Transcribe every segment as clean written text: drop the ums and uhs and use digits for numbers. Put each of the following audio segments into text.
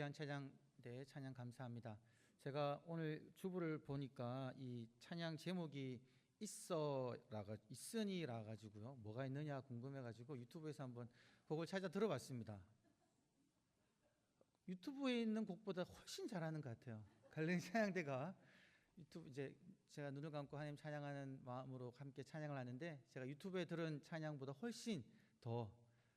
귀한 찬양, 네, 찬양 감사합니다. 제가 오늘 주부를 보니까 이 찬양 제목이 있으니라 가지고요. 뭐가 있느냐 궁금해 가지고 유튜브에서 한번 곡을 찾아 들어봤습니다. 유튜브에 있는 곡보다 훨씬 잘하는 것 같아요. 갈릴리 찬양대가 유튜브 이제 제가 눈을 감고 하나님 찬양하는 마음으로 함께 찬양을 하는데 제가 유튜브에 들은 찬양보다 훨씬 더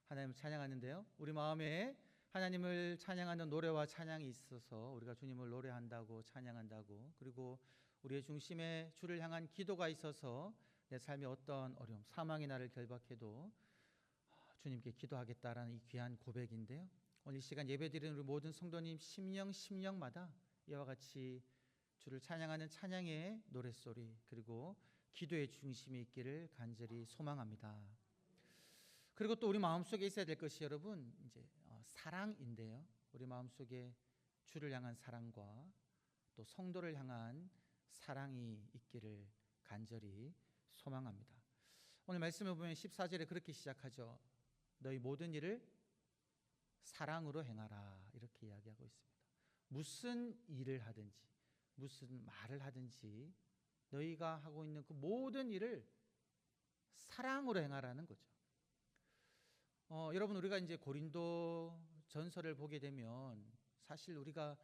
하나님을 찬양하는데요. 우리 마음에 하나님을 찬양하는 노래와 찬양이 있어서 우리가 주님을 노래한다고 찬양한다고, 그리고 우리의 중심에 주를 향한 기도가 있어서 내 삶에 어떤 어려움, 사망이 나를 결박해도 주님께 기도하겠다라는 이 귀한 고백인데요. 오늘 이 시간 예배드리는 우리 모든 성도님 심령마다 이와 같이 주를 찬양하는 찬양의 노랫소리, 그리고 기도의 중심이 있기를 간절히 소망합니다. 그리고 또 우리 마음속에 있어야 될 것이 여러분 이제 사랑인데요. 우리 마음속에 주를 향한 사랑과 또 성도를 향한 사랑이 있기를 간절히 소망합니다. 오늘 말씀을 보면 14절에 그렇게 시작하죠. 너희 모든 일을 사랑으로 행하라, 이렇게 이야기하고 있습니다. 무슨 일을 하든지 무슨 말을 하든지 너희가 하고 있는 그 모든 일을 사랑으로 행하라는 거죠. 여러분, 우리가 이제 고린도 전서를 보게 되면 사실 우리가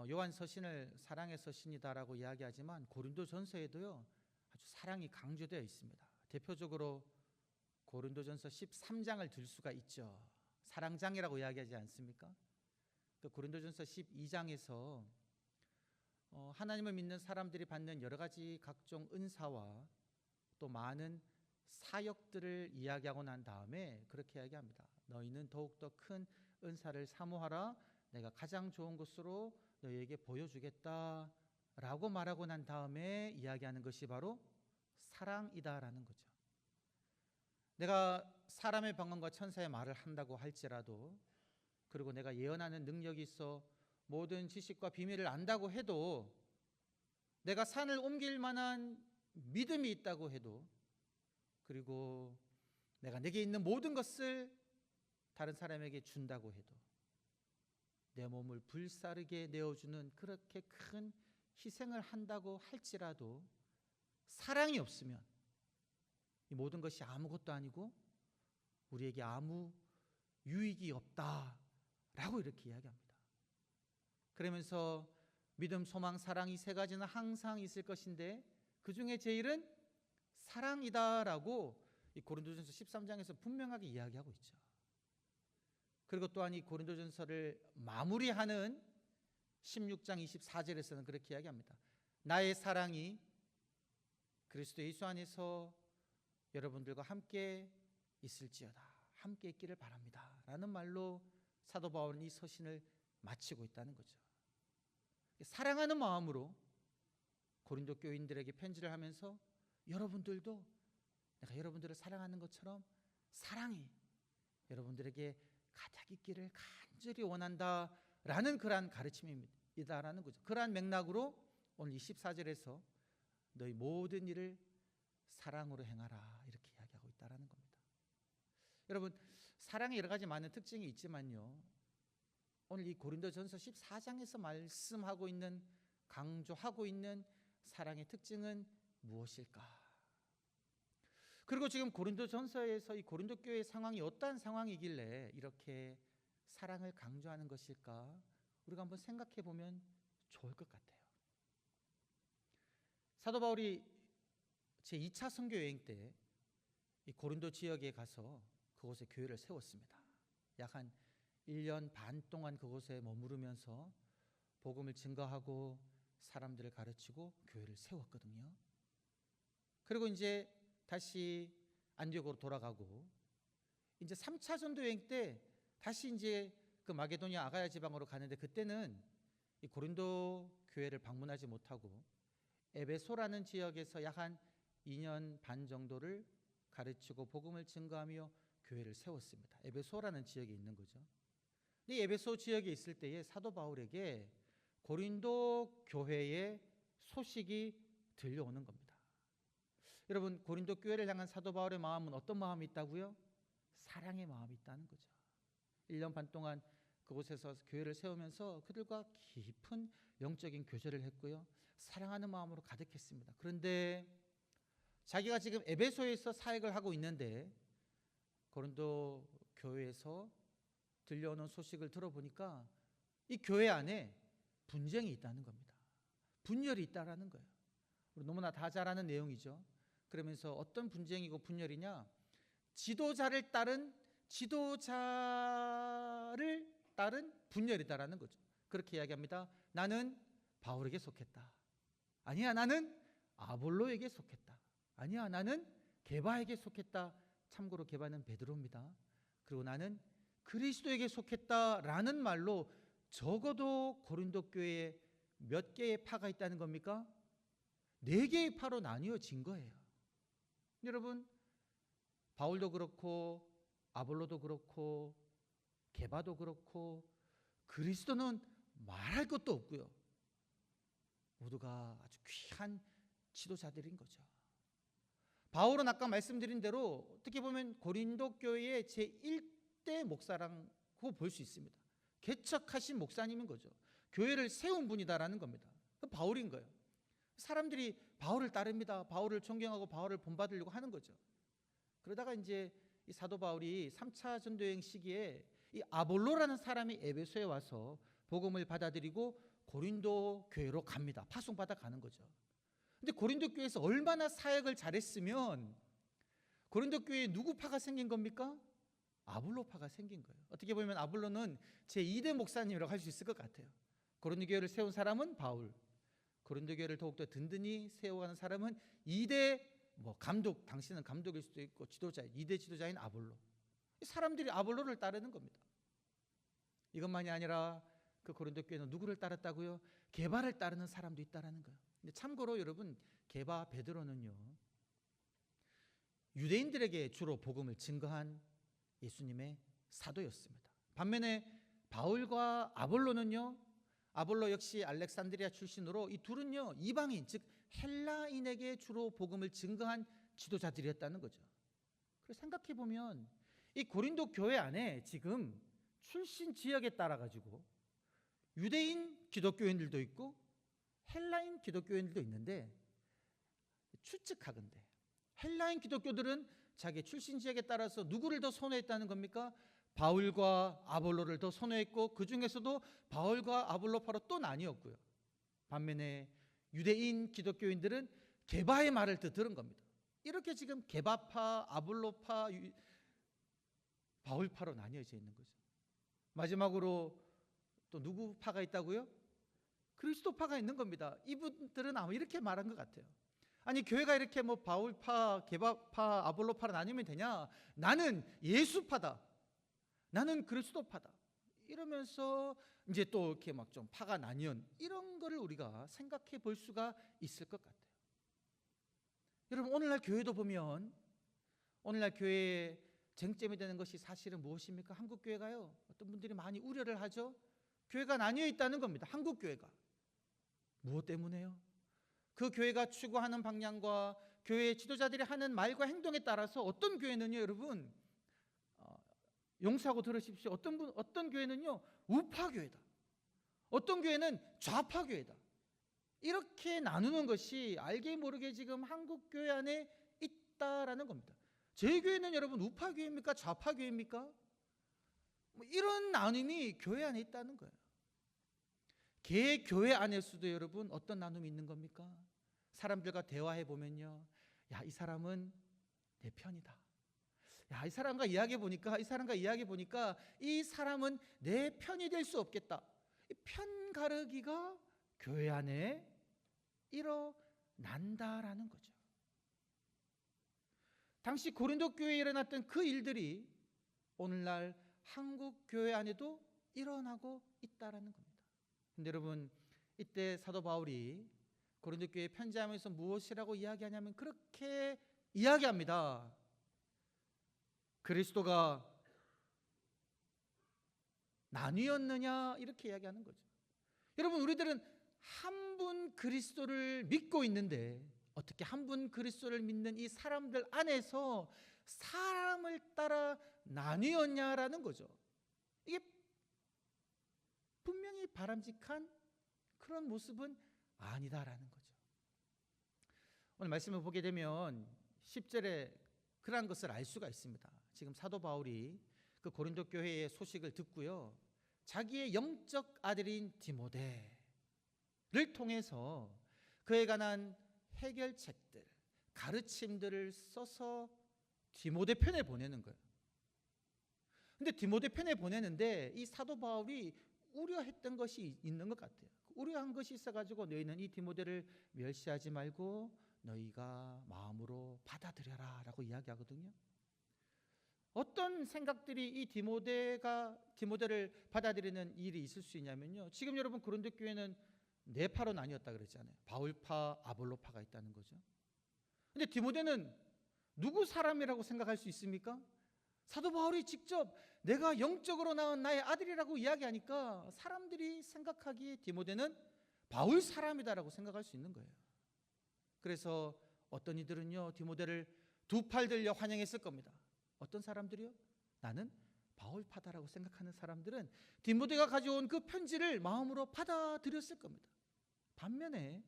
요한 서신을 사랑의 서신이다라고 이야기하지만 고린도 전서에도요 아주 사랑이 강조되어 있습니다. 대표적으로 고린도 전서 13장을 들 수가 있죠. 사랑장이라고 이야기하지 않습니까? 또 고린도 전서 12장에서 하나님을 믿는 사람들이 받는 여러 가지 각종 은사와 또 많은 사역들을 이야기하고 난 다음에 그렇게 이야기합니다. 너희는 더욱더 큰 은사를 사모하라. 내가 가장 좋은 것으로 너희에게 보여주겠다 라고 말하고 난 다음에 이야기하는 것이 바로 사랑이다라는 거죠. 내가 사람의 방언과 천사의 말을 한다고 할지라도, 그리고 내가 예언하는 능력이 있어 모든 지식과 비밀을 안다고 해도, 내가 산을 옮길 만한 믿음이 있다고 해도, 그리고 내가 내게 있는 모든 것을 다른 사람에게 준다고 해도, 내 몸을 불사르게 내어주는 그렇게 큰 희생을 한다고 할지라도 사랑이 없으면 이 모든 것이 아무것도 아니고 우리에게 아무 유익이 없다라고 이렇게 이야기합니다. 그러면서 믿음, 소망, 사랑 이 세 가지는 항상 있을 것인데 그 중에 제일은 사랑이다라고 이 고린도전서 13장에서 분명하게 이야기하고 있죠. 그리고 또한 이 고린도전서를 마무리하는 16장 24절에서는 그렇게 이야기합니다. 나의 사랑이 그리스도 예수 안에서 여러분들과 함께 있을지어다, 함께 있기를 바랍니다 라는 말로 사도 바울은 이 서신을 마치고 있다는 거죠. 사랑하는 마음으로 고린도 교인들에게 편지를 하면서 여러분들도 내가 여러분들을 사랑하는 것처럼 사랑이 여러분들에게 가득 있기를 간절히 원한다라는 그러한 가르침이다라는 거죠. 그러한 맥락으로 오늘 24절에서 너희 모든 일을 사랑으로 행하라 이렇게 이야기하고 있다라는 겁니다. 여러분, 사랑에 여러 가지 많은 특징이 있지만요, 오늘 이 고린도전서 14장에서 말씀하고 있는, 강조하고 있는 사랑의 특징은 무엇일까? 그리고 지금 고린도전서에서 이 고린도 교회의 상황이 어떠한 상황이길래 이렇게 사랑을 강조하는 것일까? 우리가 한번 생각해 보면 좋을 것 같아요. 사도 바울이 제2차 선교 여행 때 이 고린도 지역에 가서 그곳에 교회를 세웠습니다. 약 한 1년 반 동안 그곳에 머무르면서 복음을 증거하고 사람들을 가르치고 교회를 세웠거든요. 그리고 이제 다시 안디옥으로 돌아가고, 이제 3차 전도 여행 때 다시 이제 그 마게도니아 아가야 지방으로 가는데, 그때는 이 고린도 교회를 방문하지 못하고 에베소라는 지역에서 약 한 2년 반 정도를 가르치고 복음을 증거하며 교회를 세웠습니다. 에베소라는 지역에 있는 거죠. 이 에베소 지역에 있을 때에 사도 바울에게 고린도 교회의 소식이 들려오는 겁니다. 여러분, 고린도 교회를 향한 사도 바울의 마음은 어떤 마음이 있다고요? 사랑의 마음이 있다는 거죠. 1년 반 동안 그곳에서 교회를 세우면서 그들과 깊은 영적인 교제를 했고요. 사랑하는 마음으로 가득했습니다. 그런데 자기가 지금 에베소에서 사역을 하고 있는데 고린도 교회에서 들려오는 소식을 들어보니까 이 교회 안에 분쟁이 있다는 겁니다. 분열이 있다라는 거예요. 우리 너무나 다 잘 아는 내용이죠. 그러면서 어떤 분쟁이고 분열이냐? 지도자를 따른 분열이다라는 거죠. 그렇게 이야기합니다. 나는 바울에게 속했다. 아니야, 나는 아볼로에게 속했다. 아니야, 나는 게바에게 속했다. 참고로 게바는 베드로입니다. 그리고 나는 그리스도에게 속했다라는 말로 적어도 고린도 교회에 몇 개의 파가 있다는 겁니까? 4개의 파로 나뉘어진 거예요. 여러분, 바울도 그렇고 아볼로도 그렇고 게바도 그렇고 그리스도는 말할 것도 없고요. 모두가 아주 귀한 지도자들인 거죠. 바울은 아까 말씀드린 대로 어떻게 보면 고린도 교회의 제1대 목사라고 볼 수 있습니다. 개척하신 목사님인 거죠. 교회를 세운 분이다라는 겁니다. 바울인 거예요. 사람들이 바울을 따릅니다. 바울을 존경하고 바울을 본받으려고 하는 거죠. 그러다가 이제 이 사도 바울이 3차 전도여행 시기에 이 아볼로라는 사람이 에베소에 와서 복음을 받아들이고 고린도 교회로 갑니다. 파송받아 가는 거죠. 근데 고린도 교회에서 얼마나 사역을 잘했으면 고린도 교회에 누구 파가 생긴 겁니까? 아볼로 파가 생긴 거예요. 어떻게 보면 아볼로는 제2대 목사님이라고 할 수 있을 것 같아요. 고린도 교회를 세운 사람은 바울, 고린도 교회를 더욱더 든든히 세워가는 사람은 2대 감독, 당신은 감독일 수도 있고 지도자, 2대 지도자인 아볼로. 사람들이 아볼로를 따르는 겁니다. 이것만이 아니라 그 고린도 교회는 누구를 따랐다고요? 게바를 따르는 사람도 있다라는 거예요. 근데 참고로 여러분, 게바 베드로는요, 유대인들에게 주로 복음을 증거한 예수님의 사도였습니다. 반면에 바울과 아볼로는요, 아볼로 역시 알렉산드리아 출신으로 이 둘은요, 이방인 즉 헬라인에게 주로 복음을 증거한 지도자들이었다는 거죠. 그래서 생각해 보면 이 고린도 교회 안에 지금 출신 지역에 따라 가지고 유대인 기독교인들도 있고 헬라인 기독교인들도 있는데, 추측하건대 헬라인 기독교들은 자기 출신 지역에 따라서 누구를 더 선호했다는 겁니까? 바울과 아볼로를 더 선호했고 그 중에서도 바울과 아볼로파로 또 나뉘었고요. 반면에 유대인 기독교인들은 게바의 말을 더 들은 겁니다. 이렇게 지금 게바파, 아볼로파, 바울파로 나뉘어져 있는 거죠. 마지막으로 또 누구 파가 있다고요? 그리스도파가 있는 겁니다. 이분들은 아마 이렇게 말한 것 같아요. 아니, 교회가 이렇게 바울파, 게바파, 아볼로파로 나뉘면 되냐? 나는 예수파다. 나는 그리스도파다. 이러면서 이제 또 이렇게 좀 파가 나뉘은 이런 거를 우리가 생각해 볼 수가 있을 것 같아요. 여러분, 오늘날 교회도 보면 오늘날 교회에 쟁점이 되는 것이 사실은 무엇입니까? 한국 교회가요, 어떤 분들이 많이 우려를 하죠. 교회가 나뉘어 있다는 겁니다. 한국 교회가. 무엇 때문에요? 그 교회가 추구하는 방향과 교회의 지도자들이 하는 말과 행동에 따라서 어떤 교회는요, 여러분, 용서하고 들으십시오. 어떤 교회는요, 우파 교회다. 어떤 교회는 좌파 교회다. 이렇게 나누는 것이 알게 모르게 지금 한국 교회 안에 있다라는 겁니다. 제 교회는 여러분 우파 교회입니까? 좌파 교회입니까? 이런 나눔이 교회 안에 있다는 거예요. 개 교회 안에서도 여러분 어떤 나눔이 있는 겁니까? 사람들과 대화해 보면요, 야, 이 사람은 내 편이다. 야, 이 사람과 이야기해 보니까 이 사람은 내 편이 될 수 없겠다. 이 편 가르기가 교회 안에 일어난다라는 거죠. 당시 고린도 교회에 일어났던 그 일들이 오늘날 한국 교회 안에도 일어나고 있다라는 겁니다. 근데 여러분, 이때 사도 바울이 고린도 교회에 편지하면서 무엇이라고 이야기하냐면 그렇게 이야기합니다. 그리스도가 나뉘었느냐, 이렇게 이야기하는 거죠. 여러분, 우리들은 한 분 그리스도를 믿고 있는데 어떻게 한 분 그리스도를 믿는 이 사람들 안에서 사람을 따라 나뉘었냐라는 거죠. 이게 온전히 바람직한 그런 모습은 아니다라는 거죠. 오늘 말씀을 보게 되면 10절에 그러한 것을 알 수가 있습니다. 지금 사도 바울이 그 고린도 교회의 소식을 듣고요, 자기의 영적 아들인 디모데를 통해서 그에 관한 해결책들, 가르침들을 써서 디모데 편에 보내는 거예요. 근데 디모데 편에 보내는데 이 사도 바울이 우려했던 것이 있는 것 같아요. 우려한 것이 있어가지고 너희는 이 디모데를 멸시하지 말고 너희가 마음으로 받아들여라 라고 이야기하거든요. 어떤 생각들이 이 디모데를 받아들이는 일이 있을 수 있냐면요, 지금 여러분 고린도 교회는 네 파로 나뉘었다 그랬잖아요. 바울파, 아볼로파가 있다는 거죠. 근데 디모데는 누구 사람이라고 생각할 수 있습니까? 사도 바울이 직접 내가 영적으로 낳은 나의 아들이라고 이야기하니까 사람들이 생각하기에 디모데는 바울 사람이다라고 생각할 수 있는 거예요. 그래서 어떤 이들은요, 디모데를 두 팔 들려 환영했을 겁니다. 어떤 사람들이요? 나는 바울파다라고 생각하는 사람들은 디모데가 가져온 그 편지를 마음으로 받아들였을 겁니다. 반면에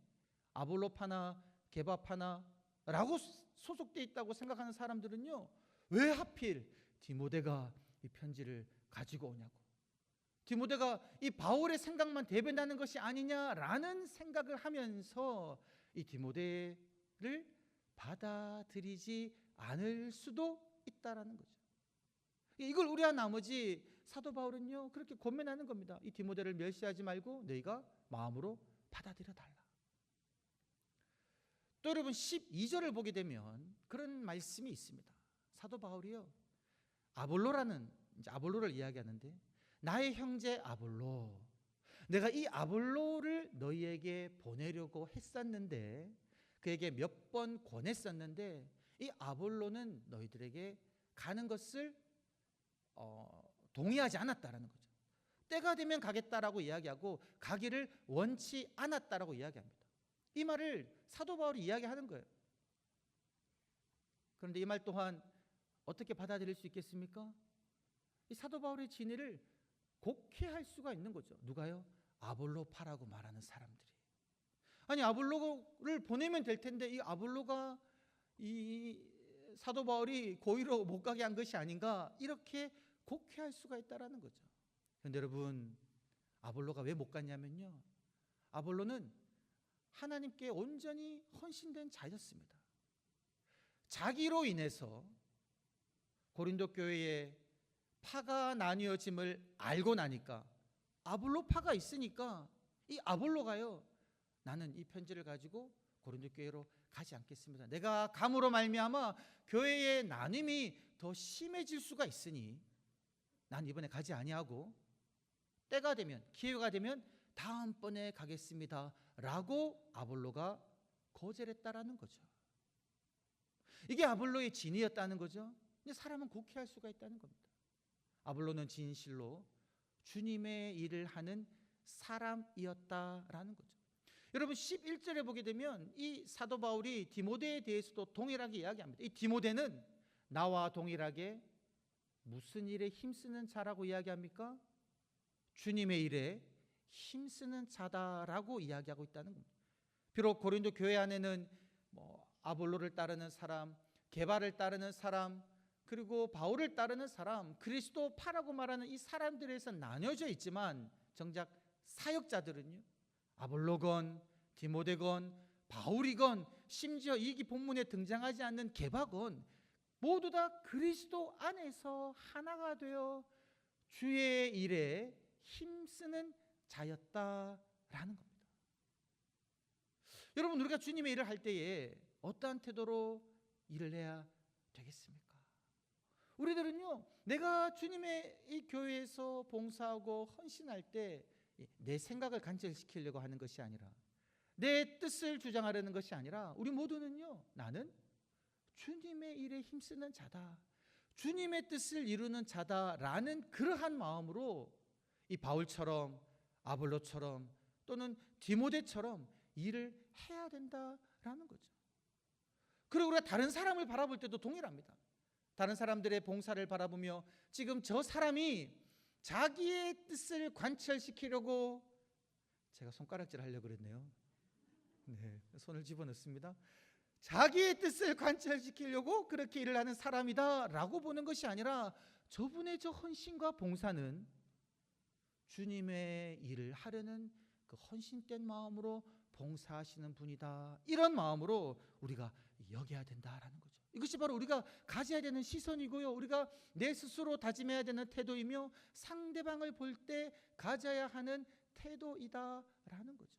아볼로파나 게바파나라고 소속되어 있다고 생각하는 사람들은요, 왜 하필 디모데가 이 편지를 가지고 오냐고, 디모데가 이 바울의 생각만 대변하는 것이 아니냐라는 생각을 하면서 이 디모데를 받아들이지 않을 수도 있다라는 거죠. 이걸 우려한 나머지 사도 바울은요, 그렇게 권면하는 겁니다. 이 디모데를 멸시하지 말고 너희가 마음으로 받아들여 달라. 또 여러분 12절을 보게 되면 그런 말씀이 있습니다. 사도 바울이요, 아볼로를 이야기하는데, 나의 형제 아볼로, 내가 이 아볼로를 너희에게 보내려고 했었는데, 그에게 몇 번 권했었는데 이 아볼로는 너희들에게 가는 것을 동의하지 않았다라는 거죠. 때가 되면 가겠다라고 이야기하고 가기를 원치 않았다라고 이야기합니다. 이 말을 사도 바울이 이야기하는 거예요. 그런데 이 말 또한 어떻게 받아들일 수 있겠습니까? 이 사도 바울의 진리를 곡해할 수가 있는 거죠. 누가요? 아볼로파라고 말하는 사람들이. 아니, 아볼로를 보내면 될 텐데 이 아볼로가 이 사도 바울이 고의로 못 가게 한 것이 아닌가, 이렇게 곡해할 수가 있다라는 거죠. 그런데 여러분, 아볼로가 왜 못 갔냐면요, 아볼로는 하나님께 온전히 헌신된 자였습니다. 자기로 인해서 고린도 교회에 파가 나뉘어짐을 알고 나니까, 아볼로 파가 있으니까 이 아볼로가요, 나는 이 편지를 가지고 고린도 교회로 가지 않겠습니다. 내가 감으로 말미암아 교회의 나눔이 더 심해질 수가 있으니 난 이번에 가지 아니하고 때가 되면, 기회가 되면 다음번에 가겠습니다 라고 아볼로가 거절했다라는 거죠. 이게 아볼로의 진이었다는 거죠. 근데 사람은 곡해할 수가 있다는 겁니다. 아볼로는 진실로 주님의 일을 하는 사람이었다라는 거죠. 여러분 11절에 보게 되면 이 사도 바울이 디모데에 대해서도 동일하게 이야기합니다. 이 디모데는 나와 동일하게 무슨 일에 힘쓰는 자라고 이야기합니까? 주님의 일에 힘쓰는 자다라고 이야기하고 있다는 겁니다. 비록 고린도 교회 안에는 아볼로를 따르는 사람, 게바를 따르는 사람, 그리고 바울을 따르는 사람, 그리스도파라고 말하는 이 사람들에서 나뉘어져 있지만, 정작 사역자들은요, 아볼로건, 디모데건, 바울이건, 심지어 이 본문에 등장하지 않는 게바건, 모두 다 그리스도 안에서 하나가 되어 주의 일에 힘쓰는 자였다라는 겁니다. 여러분, 우리가 주님의 일을 할 때에 어떠한 태도로 일을 해야 되겠습니까? 우리들은요, 내가 주님의 이 교회에서 봉사하고 헌신할 때 내 생각을 간절시키려고 하는 것이 아니라, 내 뜻을 주장하려는 것이 아니라, 우리 모두는요, 나는 주님의 일에 힘쓰는 자다, 주님의 뜻을 이루는 자다라는 그러한 마음으로 이 바울처럼, 아볼로처럼, 또는 디모데처럼 일을 해야 된다라는 거죠. 그리고 우리가 다른 사람을 바라볼 때도 동일합니다. 다른 사람들의 봉사를 바라보며 지금 저 사람이 자기의 뜻을 관철시키려고, 제가 손가락질 하려고 그랬네요. 네, 손을 집어넣습니다. 자기의 뜻을 관철시키려고 그렇게 일을 하는 사람이다 라고 보는 것이 아니라, 저분의 저 헌신과 봉사는 주님의 일을 하려는 그 헌신된 마음으로 봉사하시는 분이다, 이런 마음으로 우리가 여겨야 된다라는 거죠. 이것이 바로 우리가 가져야 되는 시선이고요, 우리가 내 스스로 다짐해야 되는 태도이며, 상대방을 볼 때 가져야 하는 태도이다라는 거죠.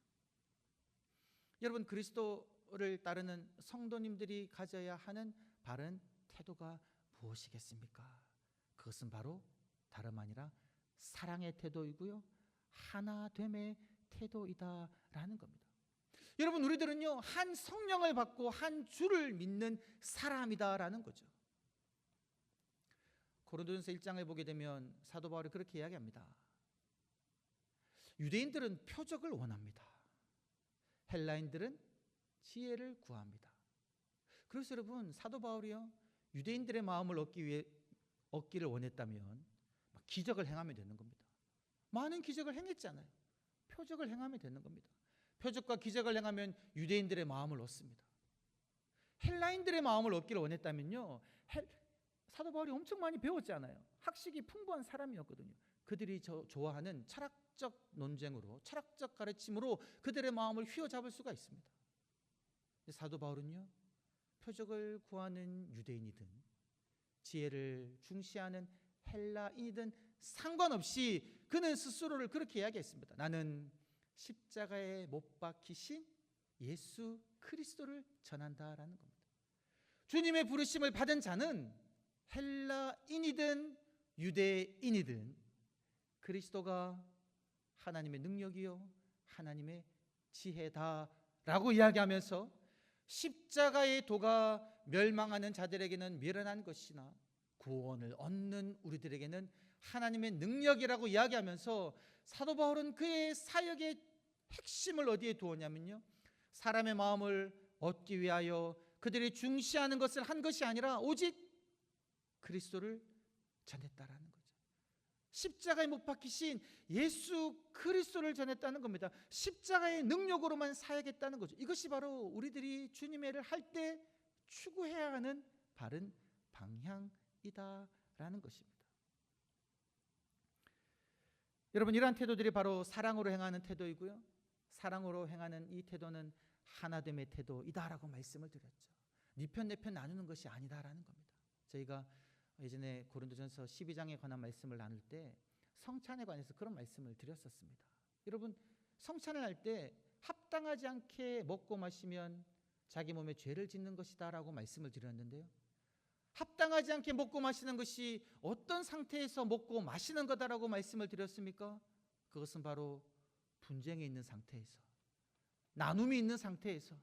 여러분, 그리스도를 따르는 성도님들이 가져야 하는 바른 태도가 무엇이겠습니까? 그것은 바로 다름 아니라 사랑의 태도이고요, 하나됨의 태도이다라는 겁니다. 여러분, 우리들은요, 한 성령을 받고 한 주를 믿는 사람이다라는 거죠. 고린도전서 1장을 보게 되면 사도 바울이 그렇게 이야기합니다. 유대인들은 표적을 원합니다. 헬라인들은 지혜를 구합니다. 그래서 여러분, 사도 바울이요, 유대인들의 마음을 얻기를 원했다면 기적을 행하면 되는 겁니다. 많은 기적을 행했잖아요. 표적을 행하면 되는 겁니다. 표적과 기적을 행하면 유대인들의 마음을 얻습니다. 헬라인들의 마음을 얻기를 원했다면요, 사도 바울이 엄청 많이 배웠잖아요. 학식이 풍부한 사람이었거든요. 그들이 좋아하는 철학적 논쟁으로, 철학적 가르침으로 그들의 마음을 휘어잡을 수가 있습니다. 사도 바울은요, 표적을 구하는 유대인이든 지혜를 중시하는 헬라인이든 상관없이 그는 스스로를 그렇게 이야기했습니다. 나는 십자가에 못 박히신 예수 그리스도를 전한다라는 겁니다. 주님의 부르심을 받은 자는 헬라인이든 유대인이든 그리스도가 하나님의 능력이요 하나님의 지혜다라고 이야기하면서, 십자가의 도가 멸망하는 자들에게는 미련한 것이나 구원을 얻는 우리들에게는 하나님의 능력이라고 이야기하면서, 사도 바울은 그의 사역의 핵심을 어디에 두었냐면요, 사람의 마음을 얻기 위하여 그들이 중시하는 것을 한 것이 아니라 오직 그리스도를 전했다라는 거죠. 십자가에 못 박히신 예수 그리스도를 전했다는 겁니다. 십자가의 능력으로만 사역했다는 거죠. 이것이 바로 우리들이 주님의 일을 할 때 추구해야 하는 바른 방향이다라는 것입니다. 여러분, 이러한 태도들이 바로 사랑으로 행하는 태도이고요, 사랑으로 행하는 이 태도는 하나됨의 태도이다라고 말씀을 드렸죠. 네 편 내 편 나누는 것이 아니다라는 겁니다. 저희가 예전에 고린도전서 12장에 관한 말씀을 나눌 때 성찬에 관해서 그런 말씀을 드렸었습니다. 여러분, 성찬을 할 때 합당하지 않게 먹고 마시면 자기 몸에 죄를 짓는 것이다 라고 말씀을 드렸는데요, 합당하지 않게 먹고 마시는 것이 어떤 상태에서 먹고 마시는 거다라고 말씀을 드렸습니까? 그것은 바로 분쟁이 있는 상태에서, 나눔이 있는 상태에서,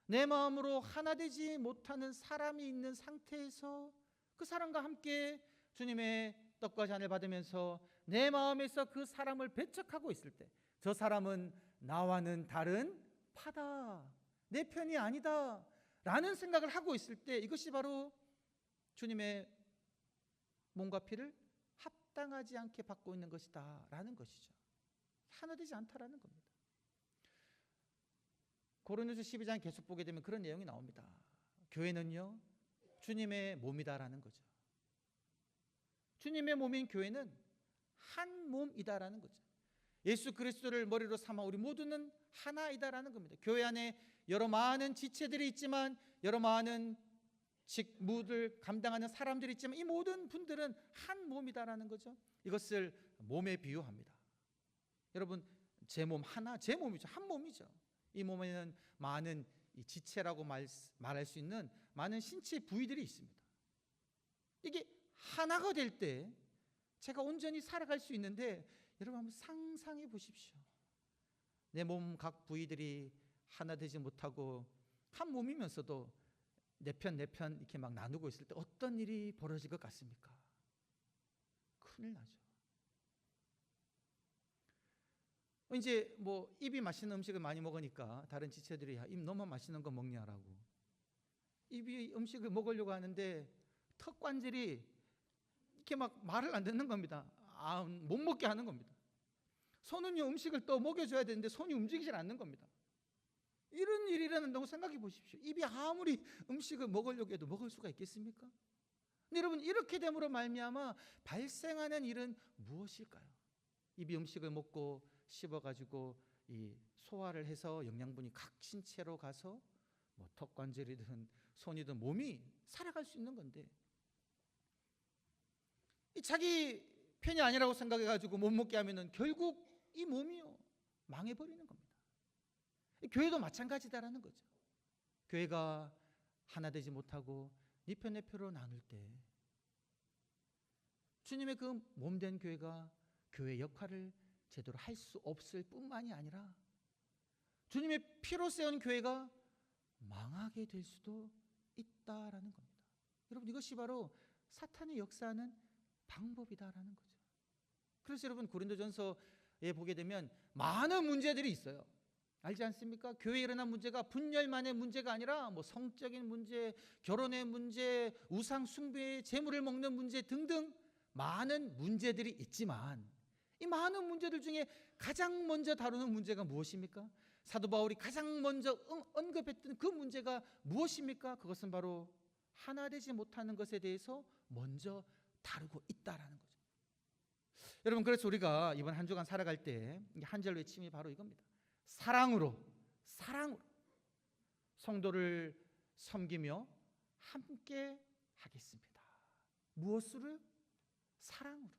내 마음으로 하나 되지 못하는 사람이 있는 상태에서 그 사람과 함께 주님의 떡과 잔을 받으면서 내 마음에서 그 사람을 배척하고 있을 때, 저 사람은 나와는 다른 파다, 내 편이 아니다 라는 생각을 하고 있을 때, 이것이 바로 주님의 몸과 피를 합당하지 않게 받고 있는 것이다 라는 것이죠. 하나 되지 않다라는 겁니다. 고린도서 12장 계속 보게 되면 그런 내용이 나옵니다. 교회는요, 주님의 몸이다라는 거죠. 주님의 몸인 교회는 한 몸이다라는 거죠. 예수 그리스도를 머리로 삼아 우리 모두는 하나이다라는 겁니다. 교회 안에 여러 많은 지체들이 있지만, 여러 많은 직무를 감당하는 사람들이 있지만, 이 모든 분들은 한 몸이다라는 거죠. 이것을 몸에 비유합니다. 여러분, 제 몸 하나, 제 몸이죠. 한 몸이죠. 이 몸에는 많은 이 지체라고 말할 수 있는 많은 신체 부위들이 있습니다. 이게 하나가 될 때 제가 온전히 살아갈 수 있는데, 여러분 한번 상상해 보십시오. 내 몸 각 부위들이 하나 되지 못하고 한 몸이면서도 내 편 이렇게 막 나누고 있을 때 어떤 일이 벌어질 것 같습니까? 큰일 나죠. 이제 뭐 입이 맛있는 음식을 많이 먹으니까 다른 지체들이, 입 너무 맛있는 거 먹냐라고, 입이 음식을 먹으려고 하는데 턱 관절이 이렇게 막 말을 안 듣는 겁니다. 못 먹게 하는 겁니다. 손은요 음식을 또 먹여줘야 되는데 손이 움직이질 않는 겁니다. 이런 일이 일어난다고 생각해 보십시오. 입이 아무리 음식을 먹으려고 해도 먹을 수가 있겠습니까? 근데 여러분, 이렇게 됨으로 말미암아 발생하는 일은 무엇일까요? 입이 음식을 먹고 씹어가지고 이 소화를 해서 영양분이 각 신체로 가서 뭐 턱관절이든 손이든 몸이 살아갈 수 있는 건데, 이 자기 편이 아니라고 생각해가지고 못 먹게 하면은 결국 이 몸이요 망해버리는 겁니다. 교회도 마찬가지다라는 거죠. 교회가 하나 되지 못하고 네 편 내 표로 나눌 때 주님의 그 몸된 교회가 교회 역할을 제대로 할 수 없을 뿐만이 아니라 주님의 피로 세운 교회가 망하게 될 수도 있다라는 겁니다. 여러분, 이것이 바로 사탄의 역사하는 방법이다라는 거죠. 그래서 여러분, 고린도전서에 보게 되면 많은 문제들이 있어요. 알지 않습니까? 교회에 일어난 문제가 분열만의 문제가 아니라 뭐 성적인 문제, 결혼의 문제, 우상 숭배의 재물을 먹는 문제 등등 많은 문제들이 있지만, 이 많은 문제들 중에 가장 먼저 다루는 문제가 무엇입니까? 사도 바울이 가장 먼저 언급했던 그 문제가 무엇입니까? 그것은 바로 하나 되지 못하는 것에 대해서 먼저 다루고 있다라는 거죠. 여러분, 그래서 우리가 이번 한 주간 살아갈 때 한 절 외침이 바로 이겁니다. 사랑으로 성도를 섬기며 함께 하겠습니다. 무엇으로? 사랑으로.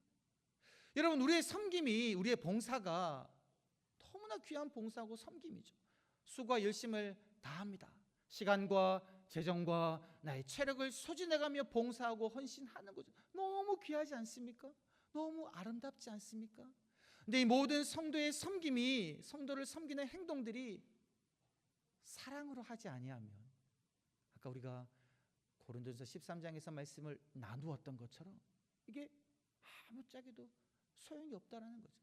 여러분, 우리의 섬김이, 우리의 봉사가 너무나 귀한 봉사고 섬김이죠. 수고와 열심을 다합니다. 시간과 재정과 나의 체력을 소진해가며 봉사하고 헌신하는 거죠. 너무 귀하지 않습니까? 너무 아름답지 않습니까? 근데 이 모든 성도의 섬김이, 성도를 섬기는 행동들이 사랑으로 하지 아니하면, 아까 우리가 고린도전서 13장에서 말씀을 나누었던 것처럼 이게 아무짝에도 소용이 없다라는 거죠.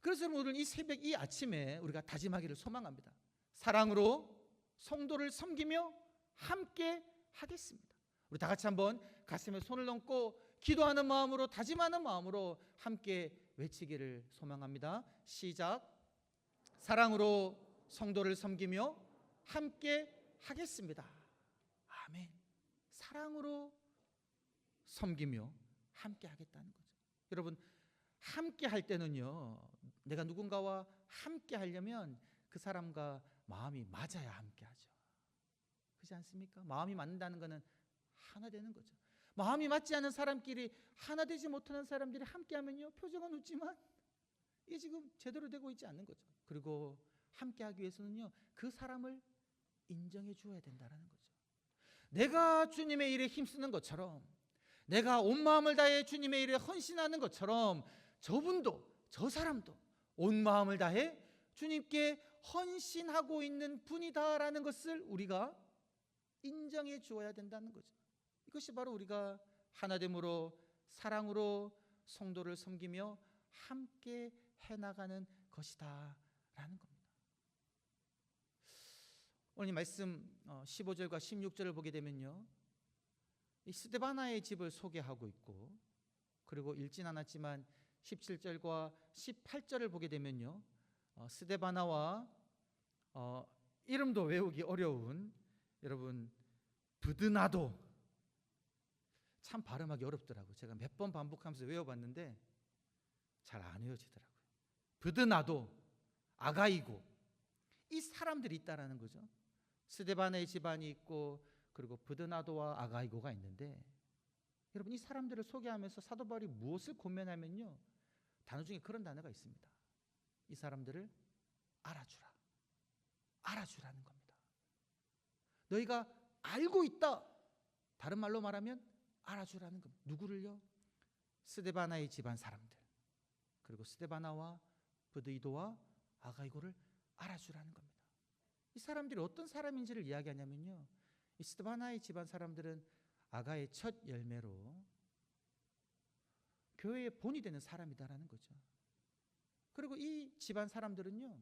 그래서 오늘 이 새벽, 이 아침에 우리가 다짐하기를 소망합니다. 사랑으로 성도를 섬기며 함께 하겠습니다. 우리 다 같이 한번 가슴에 손을 얹고 기도하는 마음으로, 다짐하는 마음으로 함께 외치기를 소망합니다. 시작. 사랑으로 성도를 섬기며 함께 하겠습니다. 아멘. 사랑으로 섬기며 함께 하겠다는 거죠. 여러분, 함께 할 때는요, 내가 누군가와 함께 하려면 그 사람과 마음이 맞아야 함께 하죠. 그렇지 않습니까? 마음이 맞는다는 것은 하나 되는 거죠. 마음이 맞지 않은 사람끼리, 하나 되지 못하는 사람들이 함께 하면요, 표정은 웃지만 이게 지금 제대로 되고 있지 않는 거죠. 그리고 함께 하기 위해서는요, 그 사람을 인정해 주어야 된다는 거죠. 내가 주님의 일에 힘쓰는 것처럼, 내가 온 마음을 다해 주님의 일에 헌신하는 것처럼 저분도, 저 사람도 온 마음을 다해 주님께 헌신하고 있는 분이다라는 것을 우리가 인정해 주어야 된다는 거죠. 이것이 바로 우리가 하나됨으로, 사랑으로 성도를 섬기며 함께 해나가는 것이다 라는 겁니다. 오늘 이 말씀 15절과 16절을 보게 되면요, 이 스데바나의 집을 소개하고 있고, 그리고 읽진 않았지만 17절과 18절을 보게 되면요, 스데바나와 이름도 외우기 어려운, 여러분, 브드나도, 참 발음하기 어렵더라고요. 제가 몇 번 반복하면서 외워봤는데 잘 안 외워지더라고요. 브드나도, 아가이고, 이 사람들이 있다라는 거죠. 스데바나의 집안이 있고, 그리고 브드나도와 아가이고가 있는데, 여러분, 이 사람들을 소개하면서 사도 바울이 무엇을 권면하면요, 단어 중에 그런 단어가 있습니다. 이 사람들을 알아주라, 알아주라는 겁니다. 너희가 알고 있다, 다른 말로 말하면 알아주라는 겁니다. 누구를요? 스데바나의 집안 사람들, 그리고 스데바나와 브드이도와 아가이고를 알아주라는 겁니다. 이 사람들이 어떤 사람인지를 이야기하냐면요, 이 스데바나의 집안 사람들은 아가의 첫 열매로 교회의 본이 되는 사람이다라는 거죠. 그리고 이 집안 사람들은요,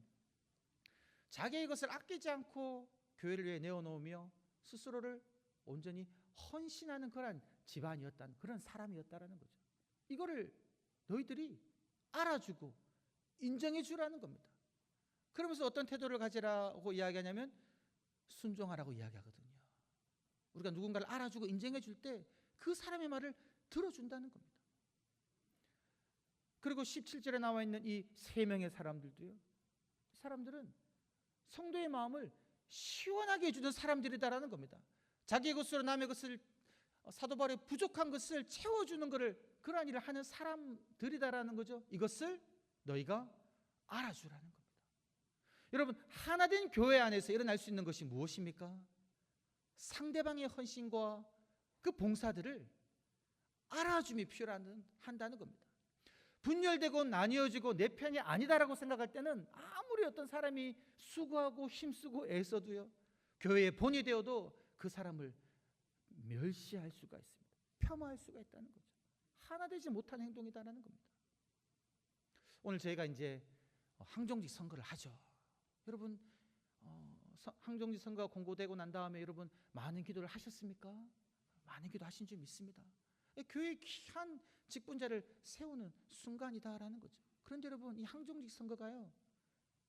자기의 것을 아끼지 않고 교회를 위해 내어놓으며 스스로를 온전히 헌신하는 그런 집안이었다는, 그런 사람이었다라는 거죠. 이거를 너희들이 알아주고 인정해 주라는 겁니다. 그러면서 어떤 태도를 가지라고 이야기하냐면 순종하라고 이야기하거든요. 우리가 누군가를 알아주고 인정해 줄 때 그 사람의 말을 들어준다는 겁니다. 그리고 17절에 나와 있는 이 세 명의 사람들도요, 이 사람들은 성도의 마음을 시원하게 해주는 사람들이다라는 겁니다. 자기의 것으로 남의 것을, 사도 바울의 부족한 것을 채워주는 것을, 그러한 일을 하는 사람들이다라는 거죠. 이것을 너희가 알아주라는 겁니다. 여러분, 하나된 교회 안에서 일어날 수 있는 것이 무엇입니까? 상대방의 헌신과 그 봉사들을 알아줌이 필요한다는 겁니다. 분열되고 나뉘어지고 내 편이 아니다라고 생각할 때는 아무리 어떤 사람이 수고하고 힘쓰고 애써도요, 교회의 본이 되어도 그 사람을 멸시할 수가 있습니다. 폄하할 수가 있다는 거죠. 하나 되지 못한 행동이다라는 겁니다. 오늘 저희가 이제 항정직 선거를 하죠. 여러분, 항정직 선거가 공고되고 난 다음에 여러분 많은 기도를 하셨습니까? 많은 기도 하신 줄 믿습니다. 교회의 귀한 직분자를 세우는 순간이다라는 거죠. 그런데 여러분, 이 항정직 선거가요,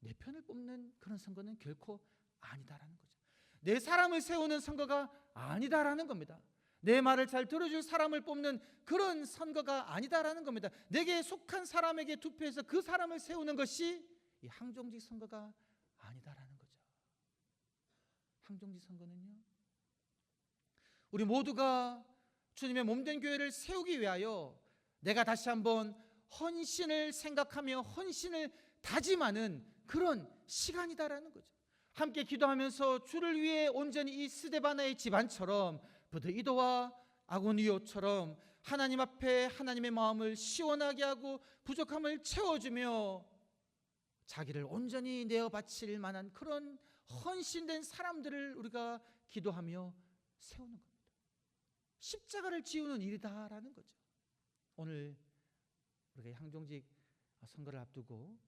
내 편을 뽑는 그런 선거는 결코 아니다라는 거죠. 내 사람을 세우는 선거가 아니다라는 겁니다. 내 말을 잘 들어줄 사람을 뽑는 그런 선거가 아니다라는 겁니다. 내게 속한 사람에게 투표해서 그 사람을 세우는 것이 이 항정직 선거가 아니다라는 거죠. 항정직 선거는요, 우리 모두가 주님의 몸된 교회를 세우기 위하여 내가 다시 한번 헌신을 생각하며 헌신을 다짐하는 그런 시간이다라는 거죠. 함께 기도하면서 주를 위해 온전히 이 스데바나의 집안처럼 부드이도와 아고니오처럼 하나님 앞에 하나님의 마음을 시원하게 하고 부족함을 채워주며 자기를 온전히 내어 바칠 만한 그런 헌신된 사람들을 우리가 기도하며 세우는 겁니다. 십자가를 지우는 일이다라는 거죠. 오늘 우리가 항정직 선거를 앞두고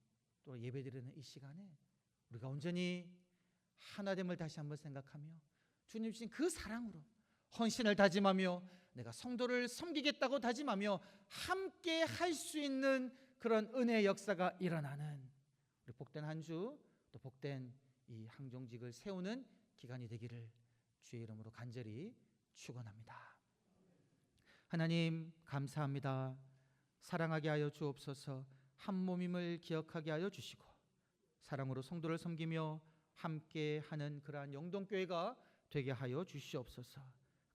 또 예배드리는 이 시간에 우리가 온전히 하나됨을 다시 한번 생각하며 주님 주신 그 사랑으로 헌신을 다짐하며 내가 성도를 섬기겠다고 다짐하며 함께 할 수 있는 그런 은혜의 역사가 일어나는 우리 복된 한 주, 또 복된 이 항정직을 세우는 기간이 되기를 주의 이름으로 간절히 축원합니다. 하나님 감사합니다. 사랑하게 하여 주옵소서. 한 몸임을 기억하게 하여 주시고 사랑으로 성도를 섬기며 함께하는 그러한 영동교회가 되게 하여 주시옵소서.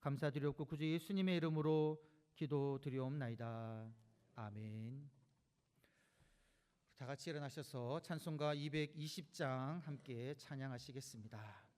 감사드리옵고 구주 예수님의 이름으로 기도드리옵나이다. 아멘. 다 같이 일어나셔서 찬송가 220장 함께 찬양하시겠습니다.